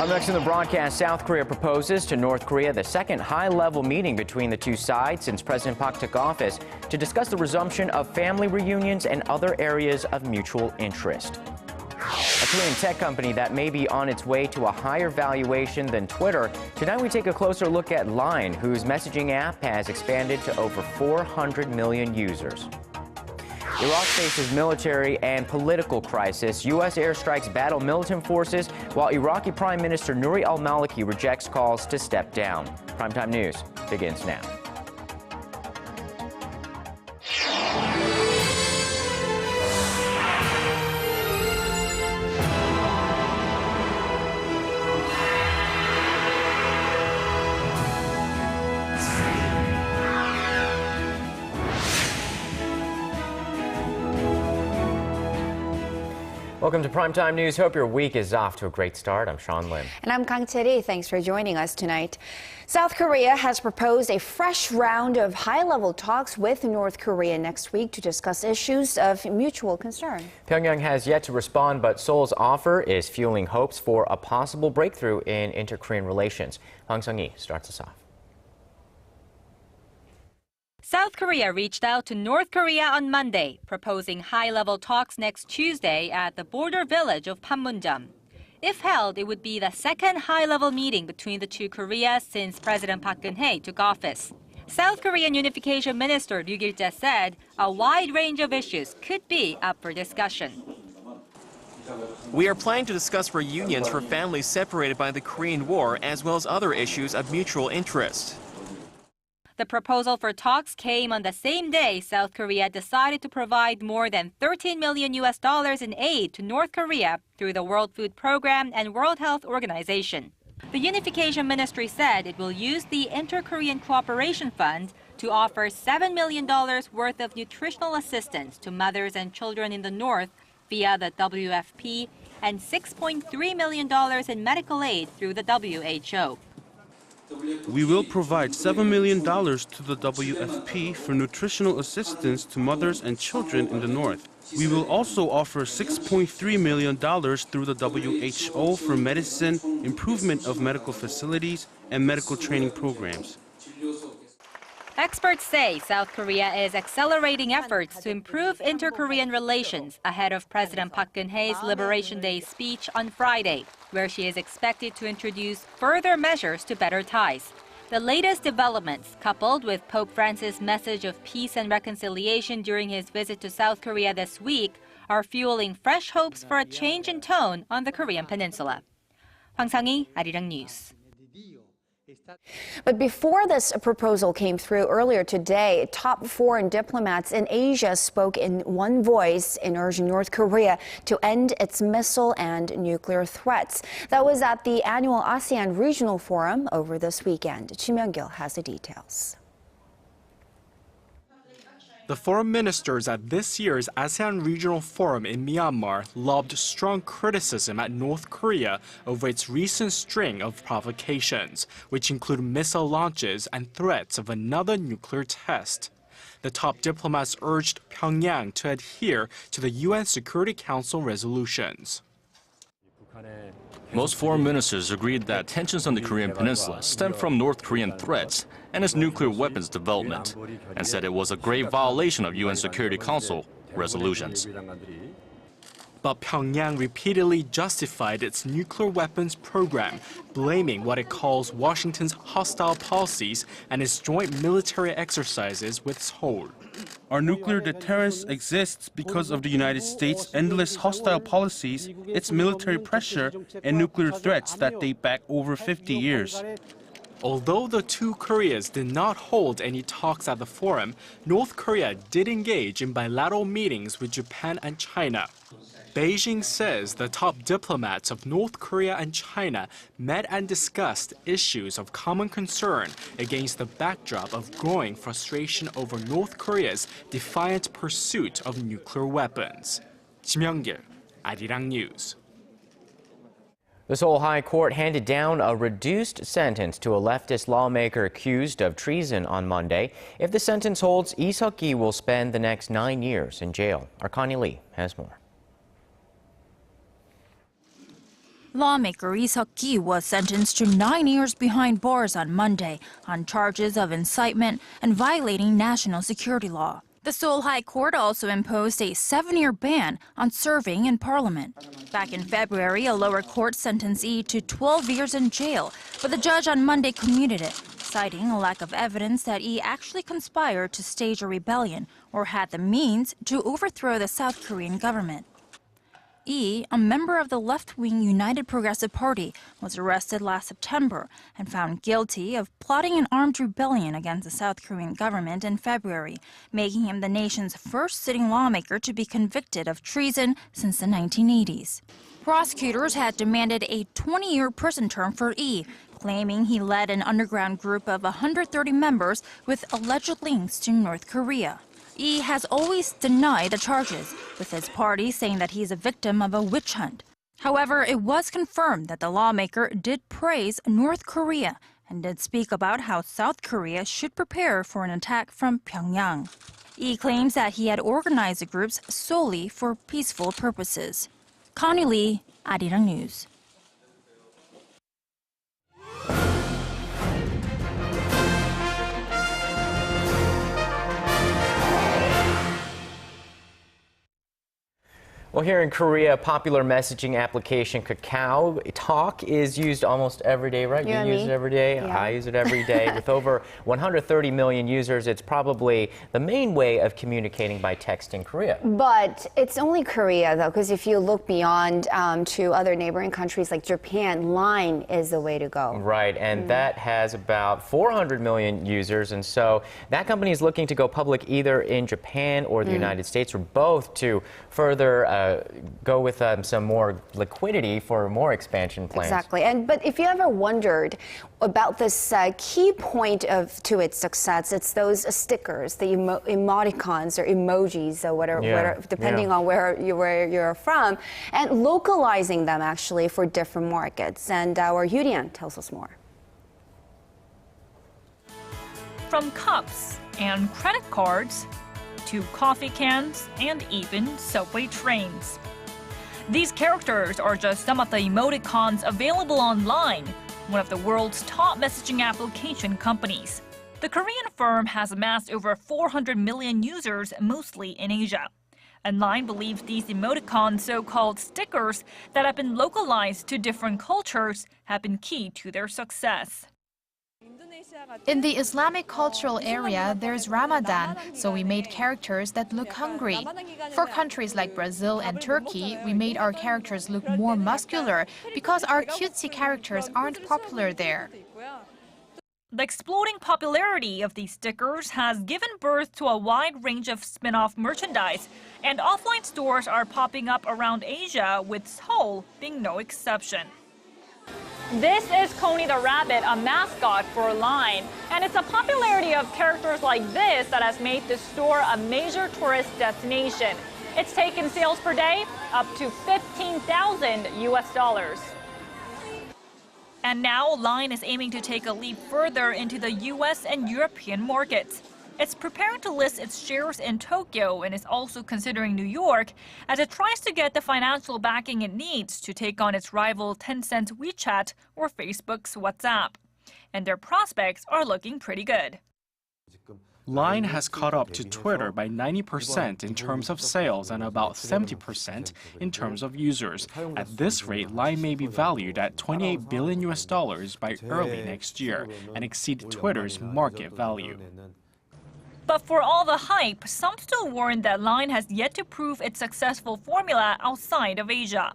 Up next in the broadcast, South Korea proposes to North Korea the second high-level meeting between the two sides since President Park took office to discuss the resumption of family reunions and other areas of mutual interest. A Korean tech company that may be on its way to a higher valuation than Twitter. Tonight we take a closer look at Line, whose messaging app has expanded to over 400 million users. Iraq faces military and political crisis. U.S. airstrikes battle militant forces, while Iraqi Prime Minister Nouri al-Maliki rejects calls to step down. Primetime News begins now. Welcome to Primetime News. Hope your week is off to a great start. I'm Sean Lim. And I'm Kang Tae-ri. Thanks for joining us tonight. South Korea has proposed a fresh round of high-level talks with North Korea next week to discuss issues of mutual concern. Pyongyang has yet to respond, but Seoul's offer is fueling hopes for a possible breakthrough in inter-Korean relations. Hwang Sung-hee starts us off. South Korea reached out to North Korea on Monday, proposing high-level talks next Tuesday at the border village of Panmunjom. If held, it would be the second high-level meeting between the two Koreas since President Park Geun-hye took office. South Korean Unification Minister Ryu Gil-jae said a wide range of issues could be up for discussion. We are planning to discuss reunions for families separated by the Korean War, as well as other issues of mutual interest. The proposal for talks came on the same day South Korea decided to provide more than $13 million in aid to North Korea through the World Food Program and World Health Organization. The Unification Ministry said it will use the Inter-Korean Cooperation Fund to offer $7 million worth of nutritional assistance to mothers and children in the North via the WFP and $6.3 million in medical aid through the WHO. We will provide $7 million to the WFP for nutritional assistance to mothers and children in the North. We will also offer $6.3 million through the WHO for medicine, improvement of medical facilities, and medical training programs. Experts say South Korea is accelerating efforts to improve inter-Korean relations ahead of President Park Geun-hye's Liberation Day speech on Friday, where she is expected to introduce further measures to better ties. The latest developments, coupled with Pope Francis' message of peace and reconciliation during his visit to South Korea this week, are fueling fresh hopes for a change in tone on the Korean peninsula. Hwang Sang-hee, Arirang News. But before this proposal came through earlier today, top foreign diplomats in Asia spoke in one voice in urging North Korea to end its missile and nuclear threats. That was at the annual ASEAN Regional Forum over this weekend. Chi Myung-gil has the details. The foreign ministers at this year's ASEAN Regional Forum in Myanmar lobbed strong criticism at North Korea over its recent string of provocations, which include missile launches and threats of another nuclear test. The top diplomats urged Pyongyang to adhere to the UN Security Council resolutions. Most foreign ministers agreed that tensions on the Korean peninsula stem from North Korean threats and its nuclear weapons development, and said it was a grave violation of UN Security Council resolutions. But Pyongyang repeatedly justified its nuclear weapons program, blaming what it calls Washington's hostile policies and its joint military exercises with Seoul. Our nuclear deterrence exists because of the United States' endless hostile policies, its military pressure, and nuclear threats that date back over 50 years. Although the two Koreas did not hold any talks at the forum, North Korea did engage in bilateral meetings with Japan and China. Beijing says the top diplomats of North Korea and China met and discussed issues of common concern against the backdrop of growing frustration over North Korea's defiant pursuit of nuclear weapons. Chi Myung-gil, Arirang News. The Seoul High Court handed down a reduced sentence to a leftist lawmaker accused of treason on Monday. If the sentence holds, Seokki will spend the next 9 years in jail. Our Connie Lee has more. Lawmaker Seokki was sentenced to 9 years behind bars on Monday on charges of incitement and violating national security law. The Seoul High Court also imposed a 7-year ban on serving in parliament. Back in February, a lower court sentenced Lee to 12 years in jail, but the judge on Monday commuted it, citing a lack of evidence that Lee actually conspired to stage a rebellion or had the means to overthrow the South Korean government. Lee, a member of the left-wing United Progressive Party, was arrested last September and found guilty of plotting an armed rebellion against the South Korean government in February, making him the nation's first sitting lawmaker to be convicted of treason since the 1980s. Prosecutors had demanded a 20-year prison term for Lee, claiming he led an underground group of 130 members with alleged links to North Korea. Lee has always denied the charges, with his party saying that he is a victim of a witch hunt. However, it was confirmed that the lawmaker did praise North Korea and did speak about how South Korea should prepare for an attack from Pyongyang. Lee claims that he had organized the groups solely for peaceful purposes. Connie Lee, Arirang News. Well, here in Korea, popular messaging application Kakao Talk is used almost every day, right? You use it every day. Yeah. I use it every day. With over 130 million users, it's probably the main way of communicating by text in Korea. But it's only Korea, though, because if you look beyond to other neighboring countries like Japan, Line is the way to go. Right, and that has about 400 million users, and so that company is looking to go public either in Japan or the United States, or both, to further go with some more liquidity for more expansion plans. Exactly. But if you ever wondered about this key point to its success, it's those stickers, the emoticons or emojis or whatever, depending on where you're from, and localizing them actually for different markets. And our Yoo Li-an tells us more. From cups and credit cards to coffee cans and even subway trains. These characters are just some of the emoticons available online, one of the world's top messaging application companies. The Korean firm has amassed over 400 million users, mostly in Asia. And Line believes these emoticons, so-called stickers, that have been localized to different cultures, have been key to their success. In the Islamic cultural area, there's Ramadan, so we made characters that look hungry. For countries like Brazil and Turkey, we made our characters look more muscular because our cutesy characters aren't popular there. The exploding popularity of these stickers has given birth to a wide range of spin-off merchandise, and offline stores are popping up around Asia, with Seoul being no exception. This is Coney the Rabbit, a mascot for Line, and it's the popularity of characters like this that has made the store a major tourist destination. It's taken sales per day up to $15,000. And now Line is aiming to take a leap further into the US and European markets. It's preparing to list its shares in Tokyo and is also considering New York as it tries to get the financial backing it needs to take on its rival Tencent's WeChat or Facebook's WhatsApp. And their prospects are looking pretty good. Line has caught up to Twitter by 90% in terms of sales and about 70% in terms of users. At this rate, Line may be valued at $28 billion by early next year and exceed Twitter's market value. But for all the hype, some still warn that Line has yet to prove its successful formula outside of Asia.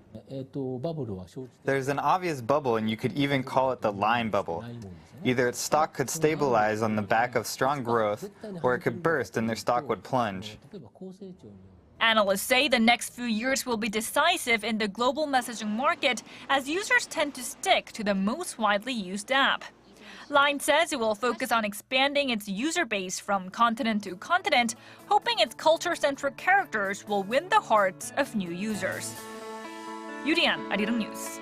There's an obvious bubble, and you could even call it the Line bubble. Either its stock could stabilize on the back of strong growth, or it could burst and their stock would plunge. Analysts say the next few years will be decisive in the global messaging market as users tend to stick to the most widely used app. Line says it will focus on expanding its user base from continent to continent, hoping its culture-centric characters will win the hearts of new users. Yoo Li-an, Arirang News.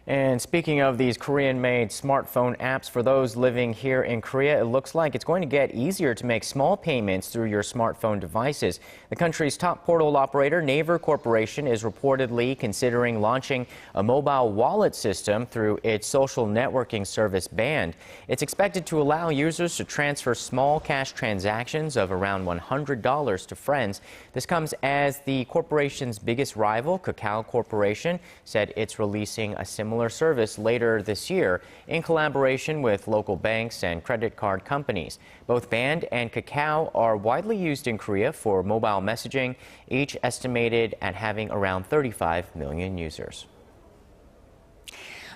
And speaking of these Korean-made smartphone apps, for those living here in Korea, it looks like it's going to get easier to make small payments through your smartphone devices. The country's top portal operator, Naver Corporation, is reportedly considering launching a mobile wallet system through its social networking service Band. It's expected to allow users to transfer small cash transactions of around $100 to friends. This comes as the corporation's biggest rival, Kakao Corporation, said it's releasing a similar service later this year in collaboration with local banks and credit card companies. Both Band and Kakao are widely used in Korea for mobile messaging, each estimated at having around 35 million users.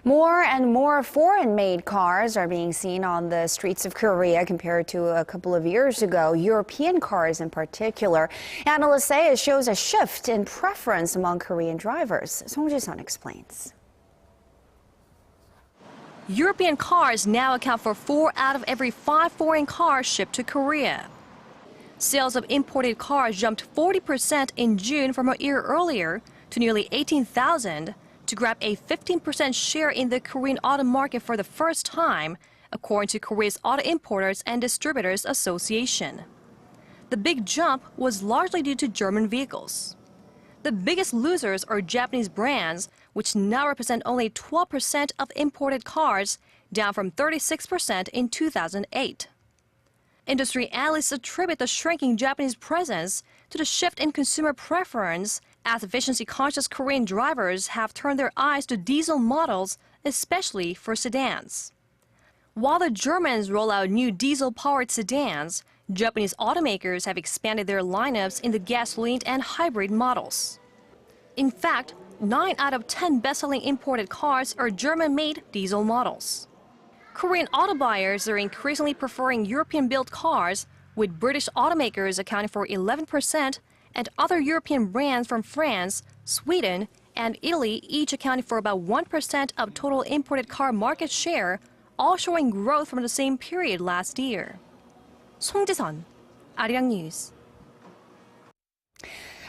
More and more foreign-made cars are being seen on the streets of Korea compared to a couple of years ago. European cars in particular. Analysts say it shows a shift in preference among Korean drivers. Song Ji-sun explains. European cars now account for 4 out of every 5 foreign cars shipped to Korea. Sales of imported cars jumped 40% in June from a year earlier to nearly 18,000 to grab a 15% share in the Korean auto market for the first time, according to Korea's Auto Importers and Distributors Association. The big jump was largely due to German vehicles. The biggest losers are Japanese brands, which now represent only 12% of imported cars, down from 36% in 2008. Industry analysts attribute the shrinking Japanese presence to the shift in consumer preference, as efficiency-conscious Korean drivers have turned their eyes to diesel models, especially for sedans. While the Germans roll out new diesel-powered sedans, Japanese automakers have expanded their lineups in the gasoline and hybrid models. In fact, 9 out of 10 best-selling imported cars are German-made diesel models. Korean auto buyers are increasingly preferring European-built cars, with British automakers accounting for 11% and other European brands from France, Sweden, and Italy each accounting for about 1% of total imported car market share, all showing growth from the same period last year. Song Ji-sun, Arirang News.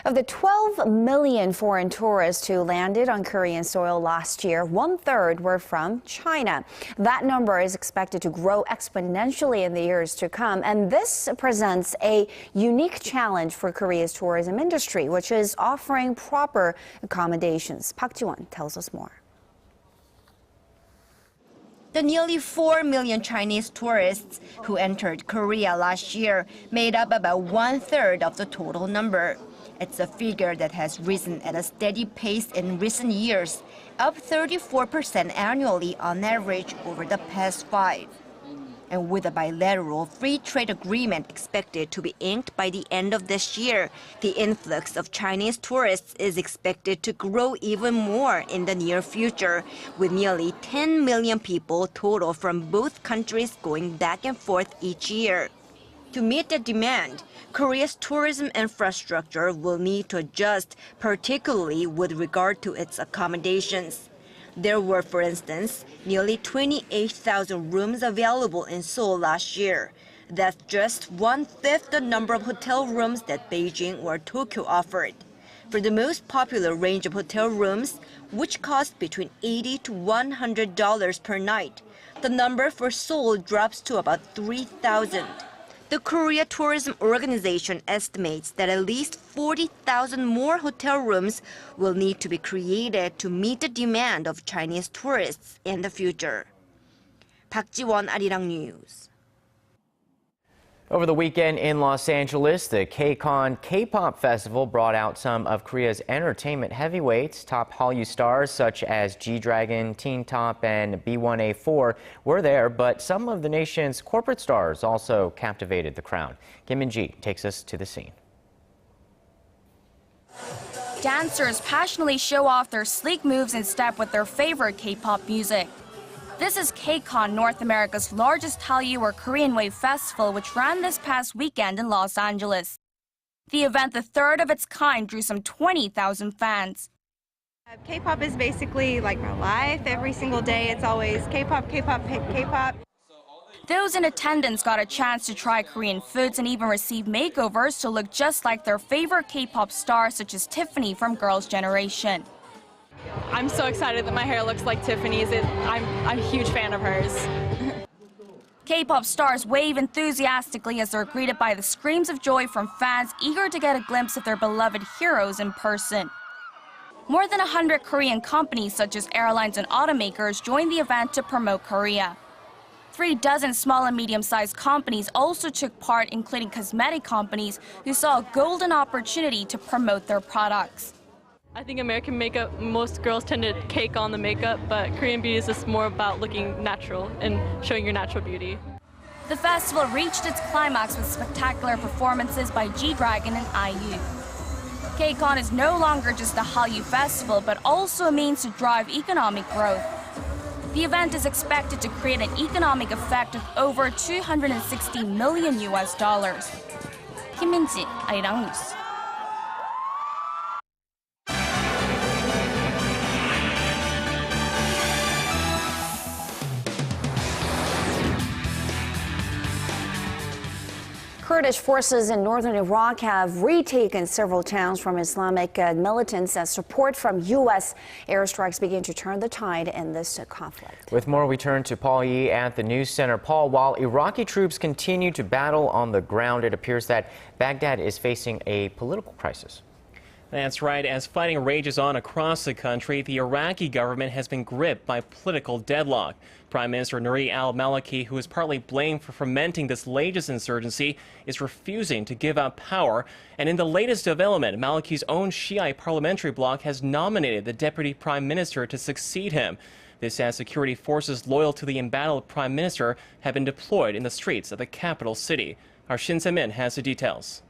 Of the 12 million foreign tourists who landed on Korean soil last year, 1/3 were from China. That number is expected to grow exponentially in the years to come, and this presents a unique challenge for Korea's tourism industry, which is offering proper accommodations. Park Ji-won tells us more. The nearly 4 million Chinese tourists who entered Korea last year made up about 1/3 of the total number. It's a figure that has risen at a steady pace in recent years, up 34% annually on average over the past 5. And with a bilateral free trade agreement expected to be inked by the end of this year, the influx of Chinese tourists is expected to grow even more in the near future, with nearly 10 million people total from both countries going back and forth each year. To meet the demand, Korea's tourism infrastructure will need to adjust, particularly with regard to its accommodations. There were, for instance, nearly 28,000 rooms available in Seoul last year. That's just 1/5 the number of hotel rooms that Beijing or Tokyo offered. For the most popular range of hotel rooms, which cost between $80 to $100 per night, the number for Seoul drops to about 3,000. The Korea Tourism Organization estimates that at least 40,000 more hotel rooms will need to be created to meet the demand of Chinese tourists in the future. Park Ji-won, Arirang News. Over the weekend in Los Angeles, the Kpop Festival brought out some of Korea's entertainment heavyweights. Top Hallyu stars such as G-Dragon, Teen Top, and B1A4 were there, but some of the nation's corporate stars also captivated the crowd. Kim Min-ji takes us to the scene. Dancers passionately show off their sleek moves in step with their favorite K-pop music. This is KCON, North America's largest Hallyu or Korean Wave festival, which ran this past weekend in Los Angeles. The event, the third of its kind, drew some 20,000 fans. K-pop is basically like my life. Every single day it's always K-pop, K-pop, K-pop. Those in attendance got a chance to try Korean foods and even receive makeovers to look just like their favorite K-pop stars such as Tiffany from Girls' Generation. I'm so excited that my hair looks like Tiffany's. I'm a huge fan of hers. K-pop stars wave enthusiastically as they're greeted by the screams of joy from fans eager to get a glimpse of their beloved heroes in person. More than 100 Korean companies such as airlines and automakers joined the event to promote Korea. 3 dozen small and medium-sized companies also took part, including cosmetic companies who saw a golden opportunity to promote their products. I think American makeup, most girls tend to cake on the makeup, but Korean beauty is just more about looking natural and showing your natural beauty. The festival reached its climax with spectacular performances by G-Dragon and IU. K-Con is no longer just a Hallyu festival, but also a means to drive economic growth. The event is expected to create an economic effect of over $260 million. Kim Min-ji, Arirang News. Kurdish forces in northern Iraq have retaken several towns from Islamic militants as support from U.S. airstrikes begin to turn the tide in this conflict. With more, we turn to Paul Yee at the News Center. Paul, while Iraqi troops continue to battle on the ground, it appears that Baghdad is facing a political crisis. That's right. As fighting rages on across the country, the Iraqi government has been gripped by political deadlock. Prime Minister Nouri al-Maliki, who is partly blamed for fomenting this latest insurgency, is refusing to give up power. And in the latest development, Maliki's own Shiite parliamentary bloc has nominated the deputy prime minister to succeed him. This as security forces loyal to the embattled prime minister have been deployed in the streets of the capital city. Our Shin Se-min has the details.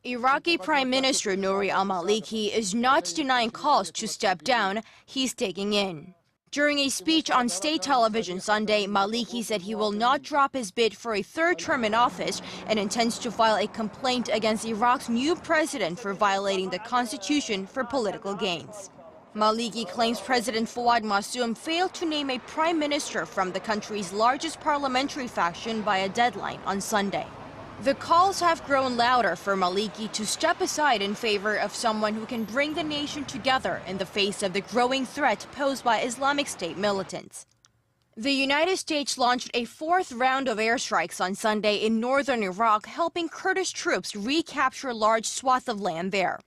Iraqi Prime Minister Nouri al-Maliki is not denying calls to step down, he's digging in. During a speech on state television Sunday, Maliki said he will not drop his bid for a third term in office and intends to file a complaint against Iraq's new president for violating the constitution for political gains. Maliki claims President Fouad Massoum failed to name a prime minister from the country's largest parliamentary faction by a deadline on Sunday. The calls have grown louder for Maliki to step aside in favor of someone who can bring the nation together in the face of the growing threat posed by Islamic State militants. The United States launched a 4th round of airstrikes on Sunday in northern Iraq, helping Kurdish troops recapture large swaths of land there.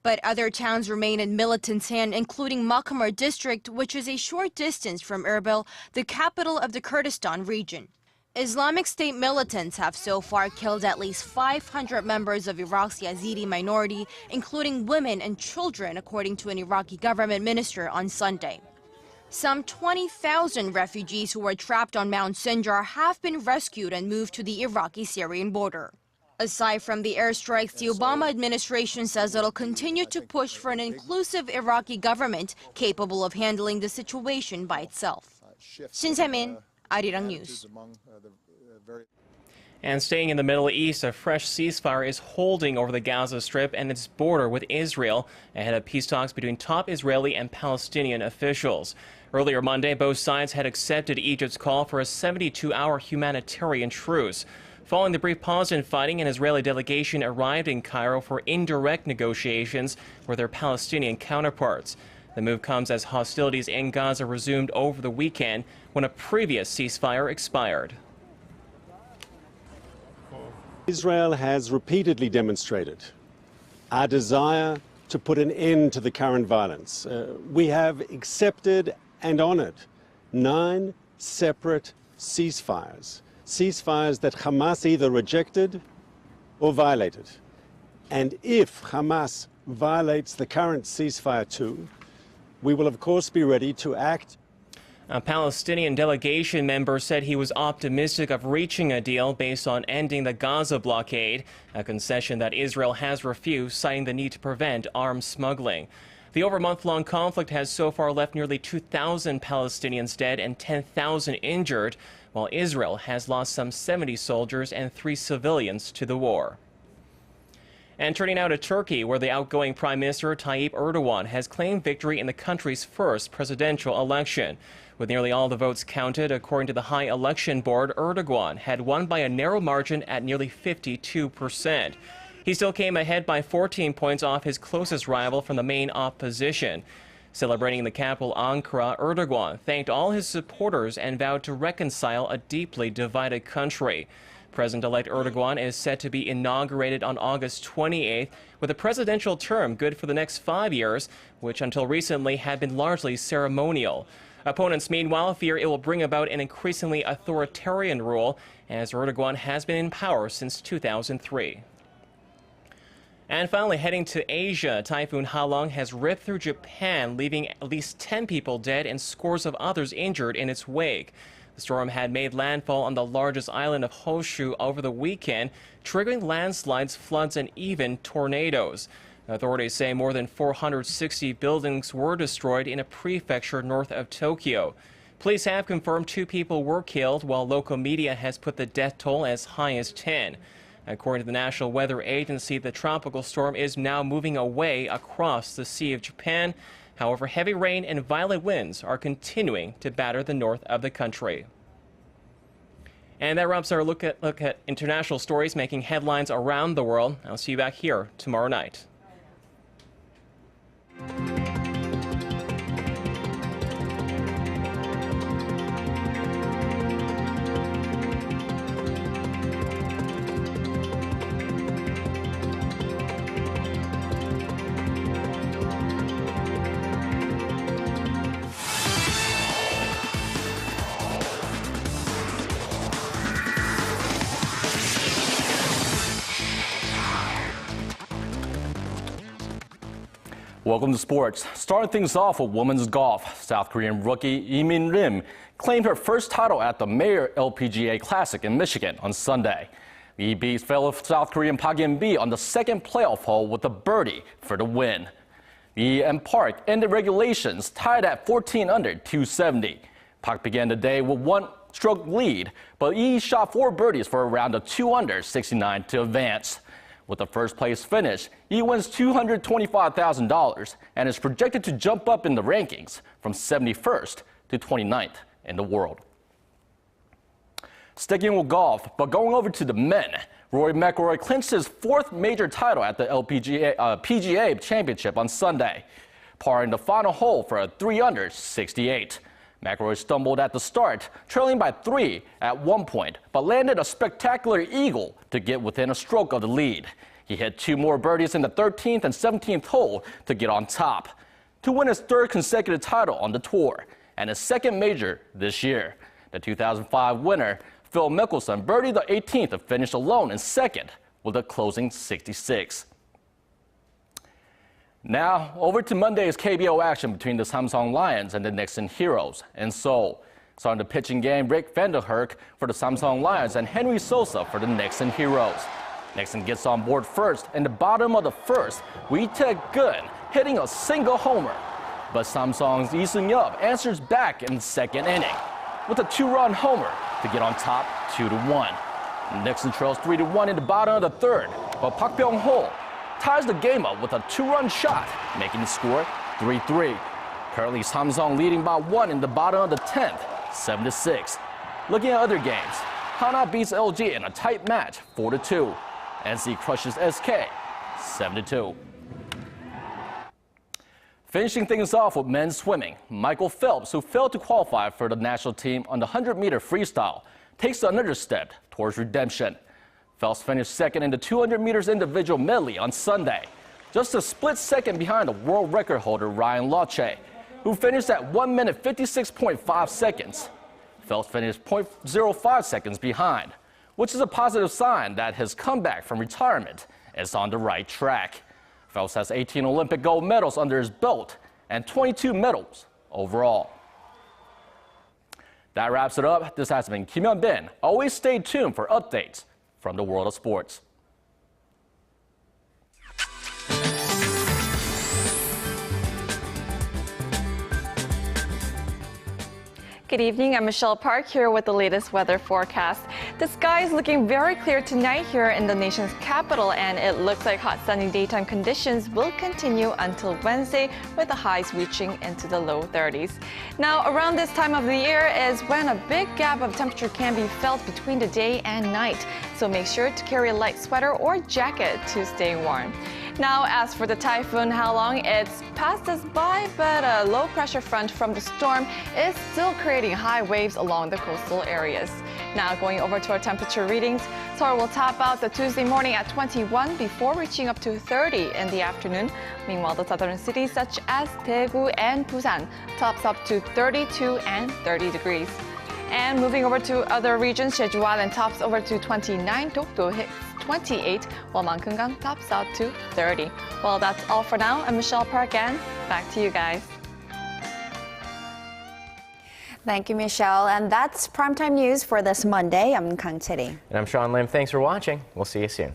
But other towns remain in militants' hands, including Makamar district, which is a short distance from Erbil, the capital of the Kurdistan region. Islamic State militants have so far killed at least 500 members of Iraq's Yazidi minority, including women and children, according to an Iraqi government minister on Sunday. Some 20,000 refugees who were trapped on Mount Sinjar have been rescued and moved to the Iraqi-Syrian border. Aside from the airstrikes, the Obama administration says it'll continue to push for an inclusive Iraqi government capable of handling the situation by itself. Shin Se-min, Arirang News. And staying in the Middle East, a fresh ceasefire is holding over the Gaza Strip and its border with Israel ahead of peace talks between top Israeli and Palestinian officials. Earlier Monday, both sides had accepted Egypt's call for a 72-hour humanitarian truce. Following the brief pause in fighting, an Israeli delegation arrived in Cairo for indirect negotiations with their Palestinian counterparts. The move comes as hostilities in Gaza resumed over the weekend when a previous ceasefire expired. Israel has repeatedly demonstrated our desire to put an end to the current violence. We have accepted and honored 9 separate ceasefires that Hamas either rejected or violated. And if Hamas violates the current ceasefire too, we will of course be ready to act. A Palestinian delegation member said he was optimistic of reaching a deal based on ending the Gaza blockade, a concession that Israel has refused, citing the need to prevent arms smuggling. The over month-long conflict has so far left nearly 2,000 Palestinians dead and 10,000 injured, while Israel has lost some 70 soldiers and 3 civilians to the war. And turning now to Turkey, where the outgoing Prime Minister Tayyip Erdogan has claimed victory in the country's first presidential election. With nearly all the votes counted, according to the High Election Board, Erdogan had won by a narrow margin at nearly 52%. He still came ahead by 14 points off his closest rival from the main opposition. Celebrating in the capital Ankara, Erdogan thanked all his supporters and vowed to reconcile a deeply divided country. President-elect Erdogan is set to be inaugurated on August 28th with a presidential term good for the next 5 years, which until recently had been largely ceremonial. Opponents, meanwhile, fear it will bring about an increasingly authoritarian rule, as Erdogan has been in power since 2003. And finally, heading to Asia, Typhoon Iraqi has ripped through Japan, leaving at least 10 people dead and scores of others injured in its wake. The storm had made landfall on the largest island of Honshu over the weekend, triggering landslides, floods, and even tornadoes. Authorities say more than 460 buildings were destroyed in a prefecture north of Tokyo. Police have confirmed 2 people were killed, while local media has put the death toll as high as 10. According to the National Weather Agency, the tropical storm is now moving away across the Sea of Japan. However, heavy rain and violent winds are continuing to batter the north of the country. And that wraps our look at international stories making headlines around the world. I'll see you back here tomorrow night. Welcome to sports. Starting things off with women's golf. South Korean rookie Lee Min-rim claimed her first title at the Mayor LPGA Classic in Michigan on Sunday. Lee beat fellow South Korean Park In-bi on the second playoff hole with a birdie for the win. Lee and Park ended regulations tied at 14 under 270. Park began the day with 1-stroke lead, but Lee shot 4 birdies for a round of 2 under 69 to advance. With the first place finish, he wins $225,000 and is projected to jump up in the rankings from 71st to 29th in the world. Sticking with golf, but going over to the men, Rory McIlroy clinched his 4th major title at the PGA Championship on Sunday, parring the final hole for a 3 under 68. McIlroy stumbled at the start, trailing by 3 at one point, but landed a spectacular eagle to get within a stroke of the lead. He hit 2 more birdies in the 13th and 17th hole to get on top, to win his 3rd consecutive title on the tour and his 2nd major this year. The 2005 winner, Phil Mickelson, birdied the 18th to finish alone in 2nd with a closing 66. Now, over to Monday's KBO action between the Samsung Lions and the Nixon Heroes in Seoul. Starting the pitching game, Rick Vanderherk for the Samsung Lions and Henry Sosa for the Nixon Heroes. Nixon gets on board first in the bottom of the 1st, Wee Taek-gun hitting a single homer. But Samsung's Lee Seung-yup answers back in the 2nd inning with a 2-run homer to get on top 2-1. Nixon trails 3-1 in the bottom of the 3rd, but Park Byung-ho ties the game up with a 2-run shot, making the score 3-3. Currently, Samsung leading by 1 in the bottom of the 10th, 7-6. Looking at other games, Hana beats LG in a tight match, 4-2. NC crushes SK, 7-2. Finishing things off with men's swimming, Michael Phelps, who failed to qualify for the national team on the 100-meter freestyle, takes another step towards redemption. Phelps finished 2nd in the 200 meters individual medley on Sunday, just a split second behind the world record holder Ryan Lochte, who finished at 1 minute 56.5 seconds. Phelps finished 0.05 seconds behind, which is a positive sign that his comeback from retirement is on the right track. Phelps has 18 Olympic gold medals under his belt and 22 medals overall. That wraps it up. This has been Kim Hyun-bin. Always stay tuned for updates from the world of sports. Good evening, I'm Michelle Park here with the latest weather forecast. The sky is looking very clear tonight here in the nation's capital, and it looks like hot sunny daytime conditions will continue until Wednesday, with the highs reaching into the low 30s. Now, around this time of the year is when a big gap of temperature can be felt between the day and night, so make sure to carry a light sweater or jacket to stay warm. Now, as for the typhoon, how long it's passed us by, but a low pressure front from the storm is still creating high waves along the coastal areas. Now, going over to our temperature readings, Seoul will top out the Tuesday morning at 21 before reaching up to 30 in the afternoon. Meanwhile, the southern cities such as Daegu and Busan tops up to 32 and 30 degrees. And moving over to other regions, Jeju Island tops over to 29, Dokdo hits 28, while Mankungang tops out to 30. Well, that's all for now. I'm Michelle Park, and back to you guys. Thank you, Michelle. And that's Primetime News for this Monday. I'm Kang Chiri. And I'm Sean Lim. Thanks for watching. We'll see you soon.